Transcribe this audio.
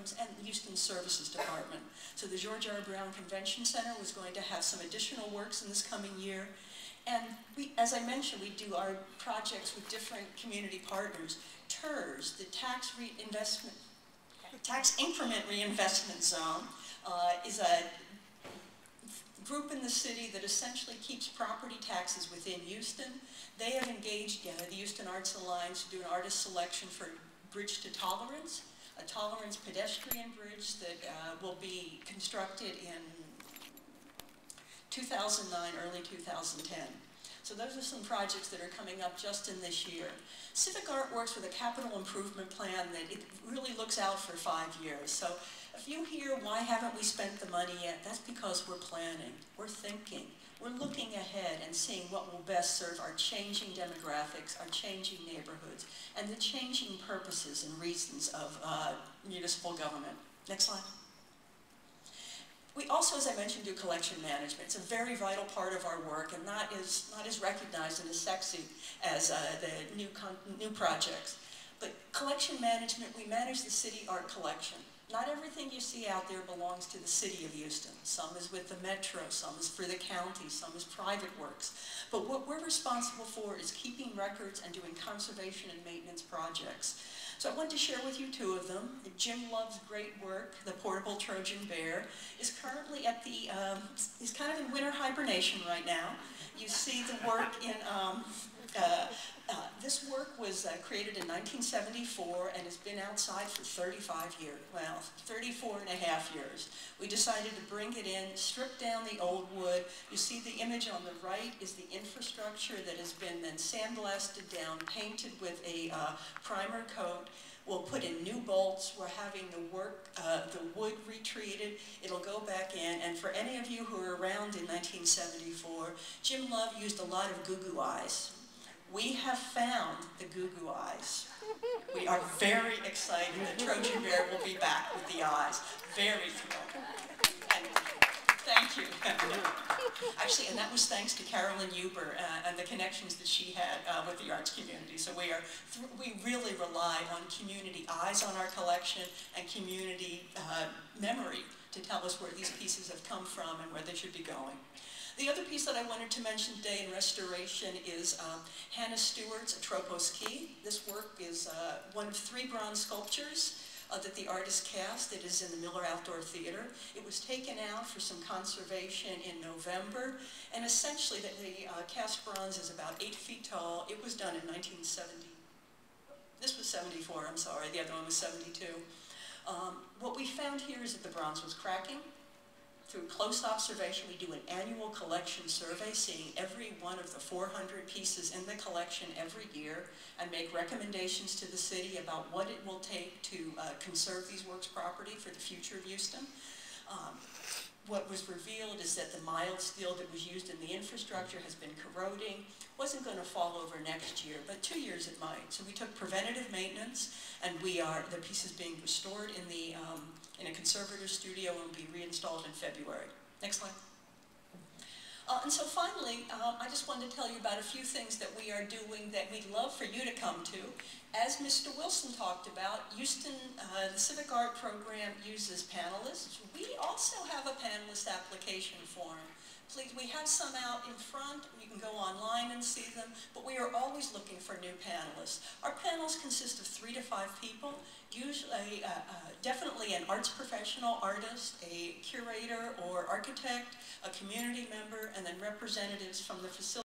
programs, and the Houston Services Department. So the George R. Brown Convention Center was going to have some additional works in this coming year. And we, as I mentioned, we do our projects with different community partners. TERS, the Tax Increment Reinvestment Zone, is a group in the city that essentially keeps property taxes within Houston. They have engaged the Houston Arts Alliance to do an artist selection for Bridge to Tolerance, a tolerance pedestrian bridge that will be constructed in 2009, early 2010. So those are some projects that are coming up just in this year. Civic Art works with a capital improvement plan that it really looks out for 5 years. So if you hear, why haven't we spent the money yet? That's because we're planning, we're thinking, we're looking ahead and seeing what will best serve our changing demographics, our changing neighborhoods, and the changing purposes and reasons of municipal government. Next slide. We also, as I mentioned, do collection management. It's a very vital part of our work and not as recognized and as sexy as the new projects. But collection management, we manage the city art collection. Not everything you see out there belongs to the city of Houston. Some is with the metro, some is for the county, some is private works. But what we're responsible for is keeping records and doing conservation and maintenance projects. So I want to share with you 2 of them. Jim Love's great work, The Portable Trojan Bear, is currently at the, he's kind of in winter hibernation right now. You see the work in, this work was created in 1974 and has been outside for 35 years, well, 34 and a half years. We decided to bring it in, strip down the old wood. You see the image on the right is the infrastructure that has been then sandblasted down, painted with a primer coat. We'll put in new bolts. We're having the wood retreated. It'll go back in. And for any of you who were around in 1974, Jim Love used a lot of goo-goo eyes. We have found the goo-goo eyes. We are very excited that Trojan Bear will be back with the eyes. Very thrilled. And thank you. Actually, and that was thanks to Carolyn Huber and the connections that she had with the arts community. So we really rely on community eyes on our collection and community memory to tell us where these pieces have come from and where they should be going. The other piece that I wanted to mention today in restoration is Hannah Stewart's Atropos Key. This work is one of 3 bronze sculptures that the artist cast. It is in the Miller Outdoor Theater. It was taken out for some conservation in November, and essentially the cast bronze is about 8 feet tall. It was done in 1970. This was 74, I'm sorry. The other one was 72. What we found here is that the bronze was cracking. Through close observation, we do an annual collection survey, seeing every one of the 400 pieces in the collection every year, and make recommendations to the city about what it will take to conserve these works property for the future of Houston. What was revealed is that the mild steel that was used in the infrastructure has been corroding. Wasn't going to fall over next year, but 2 years it might. So we took preventative maintenance, and the piece is being restored in a conservator's studio and will be reinstalled in February. Next slide. And so finally, I just wanted to tell you about a few things that we are doing that we'd love for you to come to. As Mr. Wilson talked about, Houston, the Civic Art program uses panelists. We also have a panelist application form. Please, we have some out in front. You can go online and see them, but we are always looking for new panelists. Our panels consist of 3 to 5 people, usually definitely an arts professional, artist, a curator or architect, a community member, and then representatives from the facility.